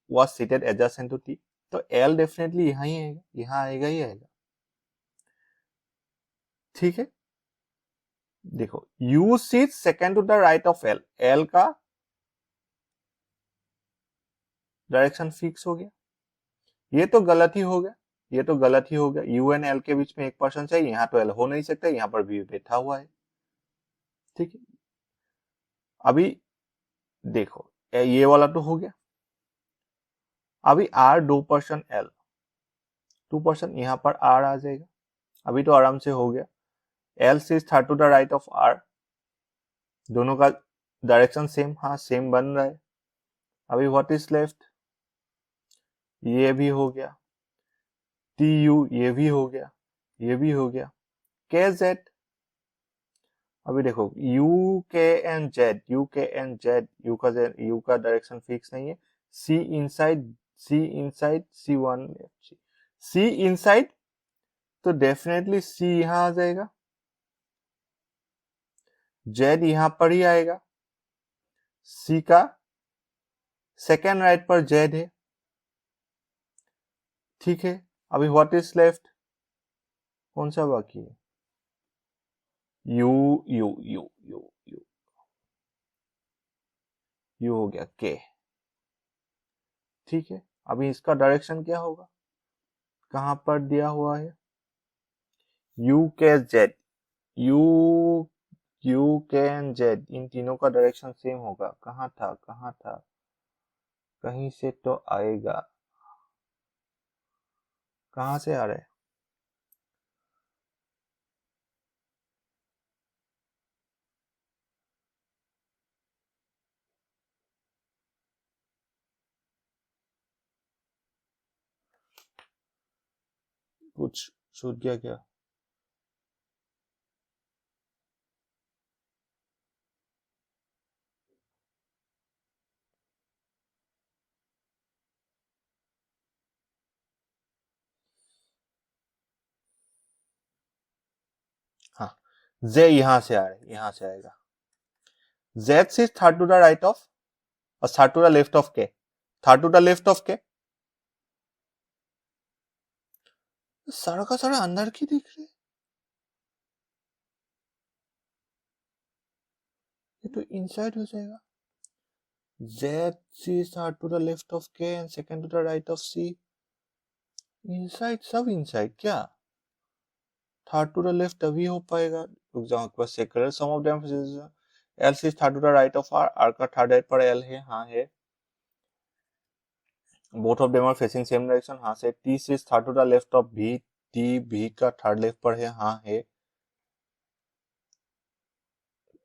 was seated adjacent to T. तो L डेफिनेटली यहाँ ही आएगा, यहाँ आएगा ही आएगा. ठीक है, देखो U sits second to the right of L. L का डायरेक्शन फिक्स हो गया. ये तो गलत ही हो गया. U एंड L के बीच में एक पर्सन चाहिए. यहाँ तो L हो नहीं सकता, यहाँ पर भी बैठा हुआ है. ठीक है, अभी देखो ये वाला तो हो गया. अभी R 2 पर्सन L 2 पर्सन यहाँ पर R आ जाएगा. अभी तो आराम से हो गया. L sits third to the right of R. दोनों का डायरेक्शन सेम. हाँ, सेम बन रहा है. अभी व्हाट इज लेफ्ट? ये भी हो गया. TU ये भी हो गया. KZ. अभी देखो U का डायरेक्शन फिक्स नहीं है. C इनसाइड C इनसाइड तो डेफिनेटली C यहां आ जाएगा. Z यहां पर ही आएगा. C का सेकेंड राइट पर Z है. ठीक है, अभी व्हाट इज लेफ्ट? कौन सा बाकी है? U हो गया K. ठीक है, अभी इसका डायरेक्शन क्या होगा? कहां पर दिया हुआ है? U K Z. U K and Z इन तीनों का डायरेक्शन सेम होगा. कहां था? कहीं से तो आएगा, कहाँ से आ रहा है? कुछ छूट गया क्या? हाँ, जे यहां से आ रहा है, यहां से आएगा। जेड से third to the right of और third to the left of K, third to the left of K, सारा का सारा अंदर की दिख रहे, ये तो इनसाइड हो जाएगा। Z C third to the left of K and second to the right of C, inside, सब इनसाइड क्या? थर्ड टू द लेफ्ट तभी हो पाएगा एग्जाम के पास चेक करें। Some of them L C third to the right of R, R का थर्ड राइट पर एल है, हाँ है। Both of them are facing same direction, हाँ से। T C third to the left of भी, टी भी का थर्ड लेफ्ट पर है, हाँ है।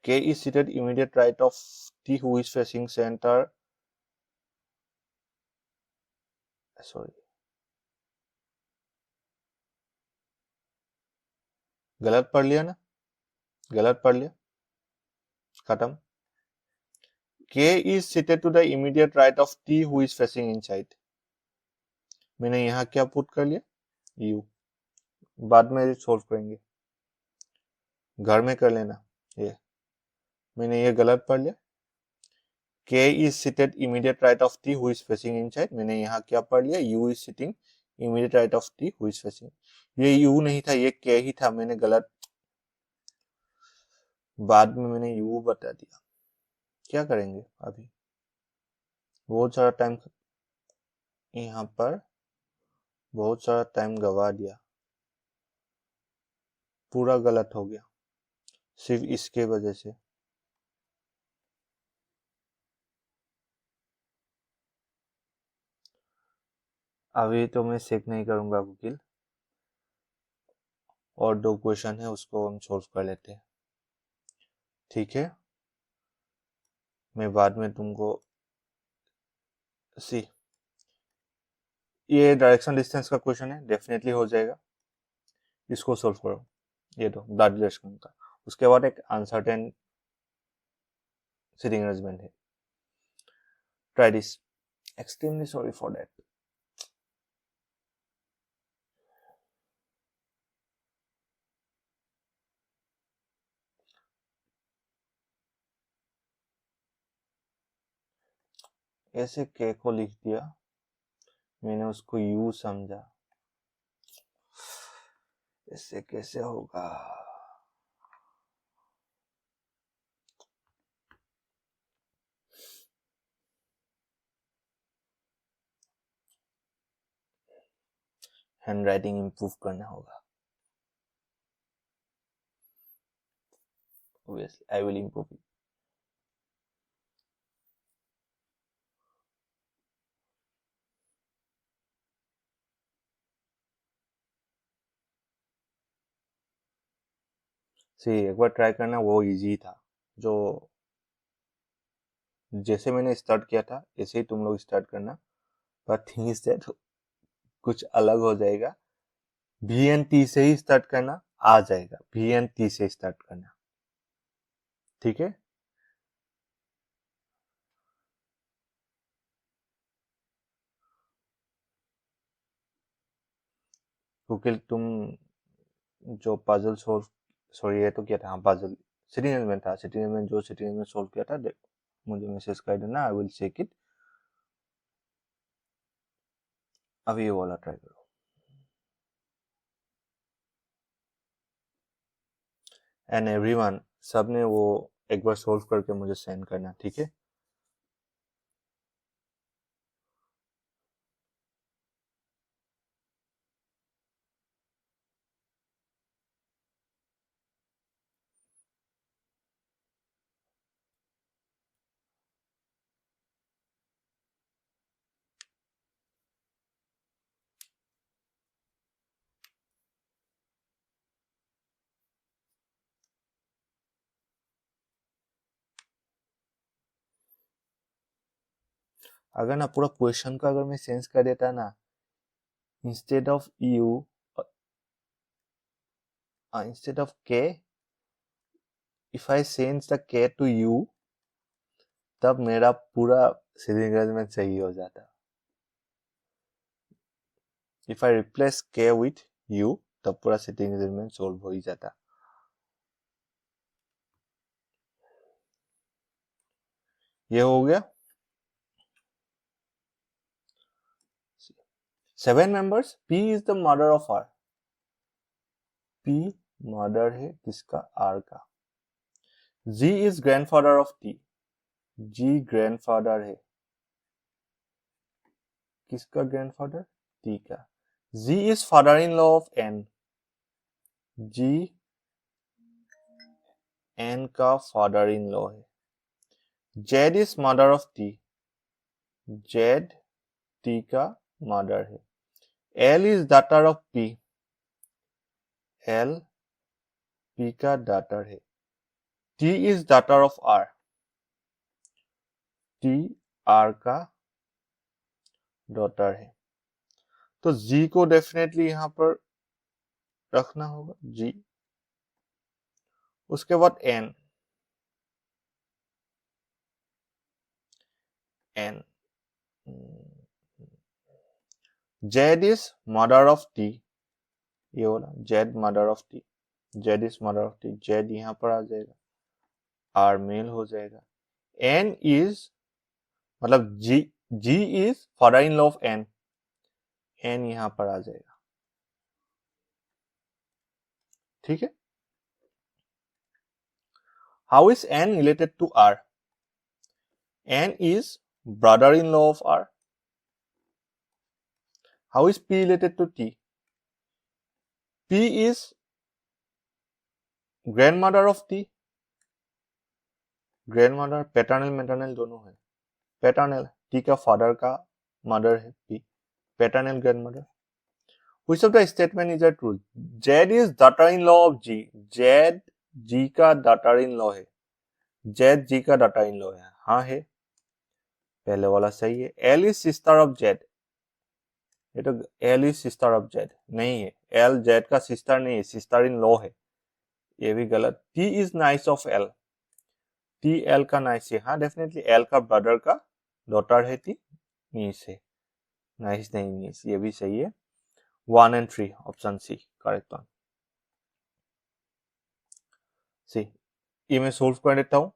K is seated immediate right of T who is facing center. Sorry, गलत पढ़ लिया ना, गलत पढ़ लिया, खत्म। K is seated to the immediate right of T who is facing inside. मैंने यहाँ क्या पुट कर लिया? U। बाद में सोल्व करेंगे, घर में कर लेना। ये मैंने ये गलत पढ़ लिया। K is seated immediate right of T who is facing inside, मैंने यहाँ क्या पढ़ लिया? U is sitting immediate right of T who is facing। ये U नहीं था, ये K ही था, मैंने गलत, बाद में मैंने U बता दिया। क्या करेंगे अभी? बहुत सारा टाइम यहाँ पर, बहुत सारा टाइम गवा दिया, पूरा गलत हो गया सिर्फ इसके वजह से। अभी तो मैं चेक नहीं करूंगा वकील, और दो क्वेश्चन है उसको हम सोल्व कर लेते हैं, ठीक है? मैं बाद में तुमको सी, ये डायरेक्शन डिस्टेंस का क्वेश्चन है, डेफिनेटली हो जाएगा, इसको सोल्व करो। ये तो ब्लड डायरेक्शन का, उसके बाद एक अनसर्टेन सिटिंग अरेंजमेंट है। Try this, extremely sorry for that. ऐसे के को लिख दिया, मैंने उसको यू समझा, ऐसे कैसे होगा? हैंड राइटिंग इंप्रूव करना होगा, obviously I will improve it। सी एक बार ट्राई करना, वो इजी था, जो जैसे मैंने स्टार्ट किया था ऐसे ही तुम लोग स्टार्ट करना, पर थिंग इज दैट कुछ अलग हो जाएगा। भी एन टी से ही स्टार्ट करना, आ जाएगा, भी एन टी से स्टार्ट करना, ठीक है? क्योंकि तुम जो पजल सोल्व, सॉरी ये तो क्या था, हाँ पजल, सिटिंग एलिमेंट था, सिटिंग एलिमेंट जो सिटिंग एलिमेंट सोल्व किया था, मुझे मैसेज कर देना, आई विल चेक इट। अभी ये वाला ट्राई करो, एंड एवरीवन, सबने वो एक बार सोल्व करके मुझे सेंड करना, ठीक है? अगर ना पूरा क्वेश्चन को अगर मैं सेंस कर देता ना, instead of you, instead of के, इफ आई चेंज द के टू यू, तब मेरा पूरा सीटिंग अरेंजमेंट सही हो जाता। इफ आई रिप्लेस के विथ यू, तब पूरा सीटिंग अरेंजमेंट सॉल्व हो ही जाता। ये हो गया। 7 members, P is the mother of R। P mother है किसका? R का। G is grandfather of T। G grandfather है किसका? ग्रैंडफादर? T का। G is father in law of N। G N का फादर इन लॉ है। Z is mother of T। Z T का mother है। L is daughter of P। L P का daughter है। T is daughter of R। T R का daughter है। तो G को डेफिनेटली यहां पर रखना होगा, G। उसके बाद N। N Z is mother of T। ये बोला Z mother of T। Z is mother of T। Z यहां पर आ जाएगा, R मेल हो जाएगा। N इज मतलब G is father in law of N। N यहां पर आ जाएगा। ठीक है। How is N related to R? N is brother in law of R। How is P related to T? P is grandmother of T। Grandmother, paternal maternal दोनों है। Paternal, T का father का मदर है P। Paternal grandmother. Which of the statement is true? Z is daughter in law of G। Z G का daughter in law है। Z G का daughter in law है। हाँ है, पहले वाला सही है। L is sister of Z। ये तो L is sister of Z नहीं है। L Z का सिस्टर नहीं है, सिस्टर इन लॉ है। ये भी गलत। T is niece of L। T L का नाइस है। हाँ डेफिनेटली L का ब्रदर का डॉटर है T, नीस है। नाइस नहीं नीस, ये भी सही है। 1 and 3 option C correct one. See ये मैं सोल्व कर देता हूं।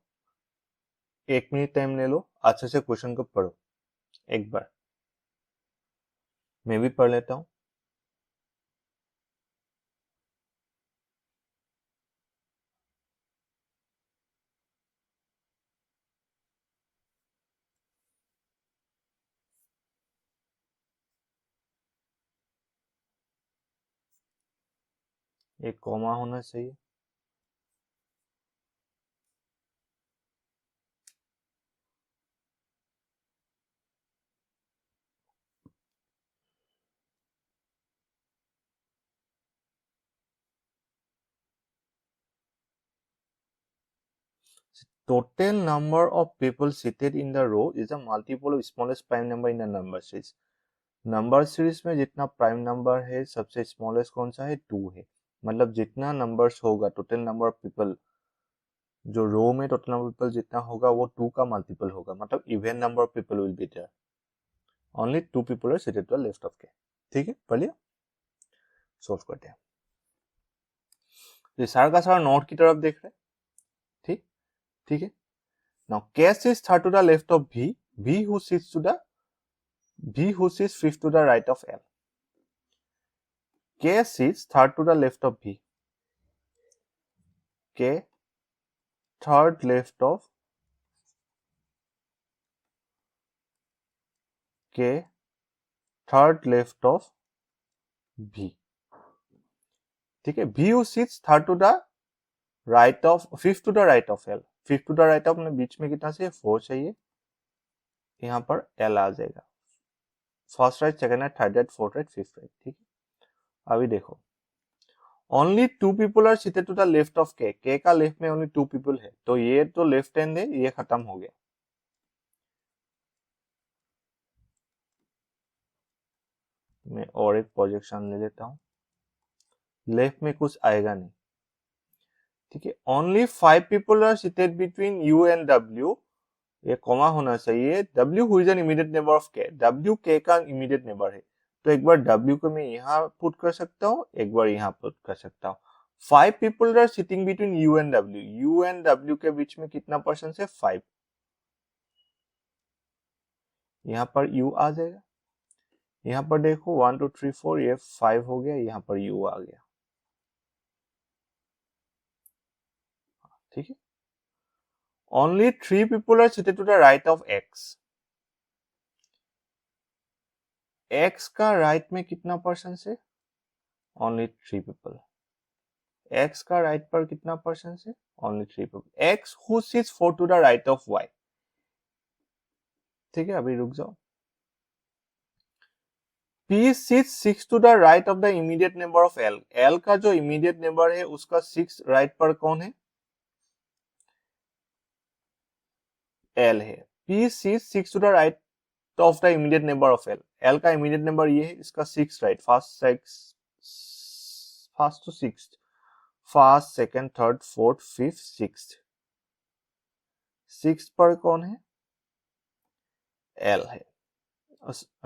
1 मिनट टाइम ले लो, अच्छे से क्वेश्चन को पढ़ो एक बार। मैं भी पढ़ लेता हूं। एक कॉमा होना चाहिए। Total number of people seated in the row is a multiple of smallest prime number in the number series। Number series में जितना प्राइम नंबर है सबसे स्मॉलेस्ट कौन सा है? 2 है। मतलब जितना नंबर्स होगा, टोटल नंबर ऑफ पीपल, जो रो में टोटल नंबर ऑफ पीपल जितना होगा वो 2 का मल्टीपल होगा। मतलब even number of people will be there. Only 2 people are seated to the left of K. ठीक है, पढ़िए, सोल्व करते हैं। तो सारा का सारा नोट की तरफ देख रहे हैं। ठीक ठीक है। Now K sits third to the left of V, V who sits fifth to the right of L। K sits third to the left of V। K third left of K third left of V। ठीक है। V who sits third to the right of fifth to the right of L। fifth to the right of बीच में कितना चाहिए? 4 चाहिए। यहाँ पर L आ जाएगा। First right, second right, third right, fourth right, fifth right. ठीक है। अभी देखो, only 2 people are seated to the left of K। K का लेफ्ट में ओनली 2 पीपल है, तो ये तो लेफ्ट हैंड है, ये खत्म हो गया। मैं और एक प्रोजेक्शन ले लेता हूं, लेफ्ट में कुछ आएगा नहीं, ठीक है। Only 5 people are seated between U and W, ये कॉमा होना चाहिए, W who is an immediate neighbour of K, W K का इमीडिएट नेबर है, तो एक बार डब्ल्यू को मैं यहाँ पुट कर सकता हूँ, एक बार यहाँ पुट कर सकता हूँ। 5 people are sitting between U and W, U and W के बीच में कितना परसेंट है, 5, यहाँ पर यू आ जाएगा, यहाँ पर देखो 1 2 3 4, ये 5 हो गया, यहाँ पर यू आ गया, ठीक है। Only 3 people are seated to the right of X, X का राइट में कितना परसेंट है, ओनली 3 पीपल, एक्स का राइट पर कितना परसेंट है, only 3 people, X who sits 4 to the right of Y, ठीक है। अभी रुक जाओ, P sits 6 to the right of the immediate neighbor of L, L का जो immediate neighbor है उसका 6 राइट पर कौन है, L है। P sits 6 to the right of the immediate neighbor of L, L का immediate neighbor ये है, इसका 6 right, first to sixth, first second third fourth fifth sixth, sixth पर कौन है, L है,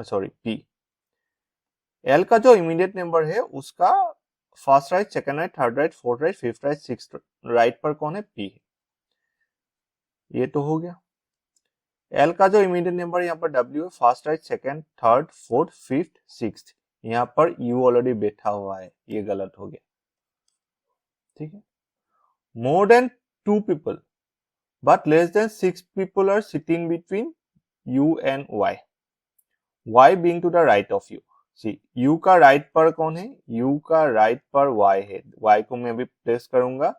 सॉरी P। L का जो इमीडिएट नंबर है उसका first right, second right, third right, fourth right, fifth right, sixth right पर कौन है, P है, ये तो हो गया। L का जो इमीडिएट नंबर यहाँ पर W है, first right, second, third, fourth, fifth, sixth, यहाँ पर U ऑलरेडी बैठा हुआ है, ये गलत हो गया, ठीक है। More than 2 people but less than 6 people are sitting between U and Y, Y being to the right of U, see U का राइट पर कौन है, U का राइट पर Y है, Y को मैं अभी प्लेस करूंगा,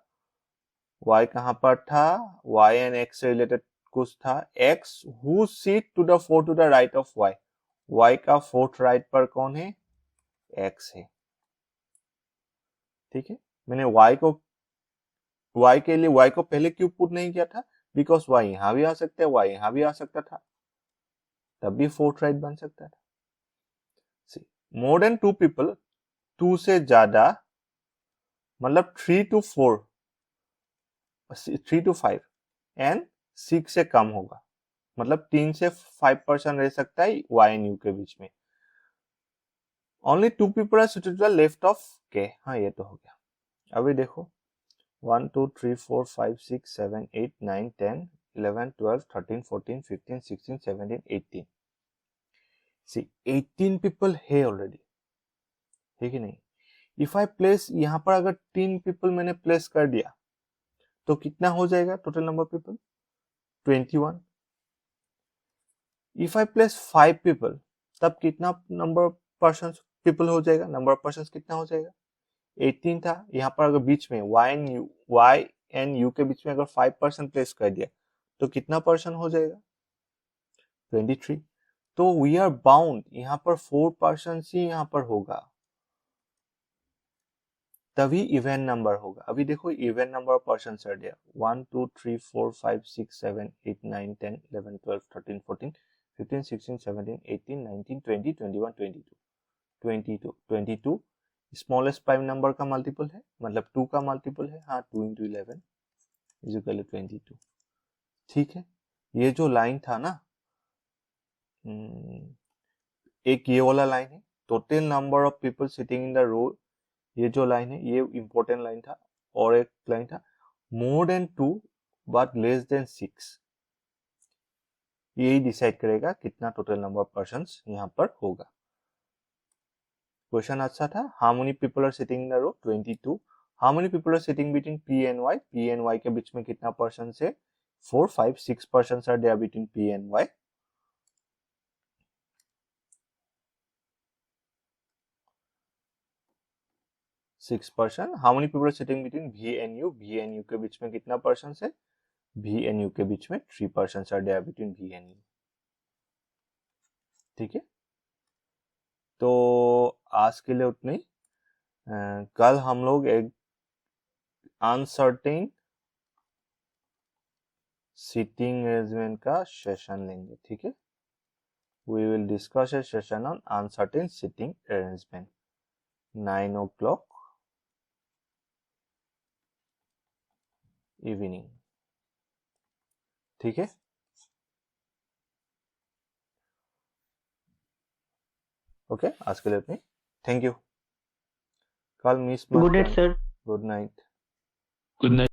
Y कहां पर था, Y एंड X से रिलेटेड कुछ था, X who seat to the fourth to the right of Y, Y का फोर्थ राइट पर कौन है, X है, ठीक है। मैंने Y के लिए Y को पहले क्यों पुट नहीं किया था, बिकॉज Y यहां भी आ सकता है, Y यहां भी आ सकता था, तब भी फोर्थ राइट बन सकता था। मोर देन 2 पीपल, 2 से ज्यादा मतलब 3 to 4, 3 to 5 एंड 6 से कम होगा, मतलब 3 से 5% रह सकता है Y एंड U के बीच में। Only 2 people are seated to the left of K, हाँ ये तो हो गया। अभी देखो 1 2 3 4 5 6 7 8 9 10 11 12 13 14 15 16 17 18, सी 18 पीपल है ऑलरेडी, ठीक है नहीं। इफ आई प्लेस, यहाँ पर अगर 3 पीपल मैंने प्लेस कर दिया तो कितना हो जाएगा total number people, 21। If I place 5 people, तब कितना नंबर पर्सन पीपल हो जाएगा, नंबर ऑफ पर्सन कितना हो जाएगा, 18 था। यहाँ पर अगर बीच में Y एंड U के बीच में अगर 5% प्लेस कर दिया तो कितना पर्सन हो जाएगा, 23। तो वी आर बाउंड, यहाँ पर 4% ही यहाँ पर होगा, तभी इवन नंबर होगा। अभी देखो even number of person sir दिया 1 2 3 4 5 6 7 8 9 10 11 12 13 14 15 16 17 18 19 20 21 22 22 स्मॉलेस्ट प्राइम नंबर का मल्टीपल है, मतलब 2 का मल्टीपल है, हाँ 2 into 11 इज इक्वल टू 22, ठीक है। ये जो लाइन था ना, एक ये वाला लाइन है, total number of people sitting in the row, ये जो लाइन है ये इंपॉर्टेंट लाइन था, और एक लाइन था मोर देन 2 बट लेस देन 6, यही डिसाइड करेगा कितना टोटल नंबर ऑफ पर्संस यहाँ पर होगा। क्वेश्चन अच्छा था। How many people are sitting in the row, 22। How many people are sitting between P and Y, P and Y के बीच में कितना पर्सन है, 4 5 6 person are there between P and Y। Six person. How many people are sitting between V and U, V and U के बीच में कितना person है, V एंड U के बीच में 3 person are there between V and U, ठीक है। तो आज के लिए उतनी, कल हम लोग एक अनसर्टेन सिटिंग अरेंजमेंट का सेशन लेंगे, ठीक है। we will discuss a session on uncertain seating arrangement. 9 o'clock evening. ठीक है? ओके, आज के लिए इतनी. Thank you. कल मिस मत गुड नाइट करना. Sir. Good night. Good night.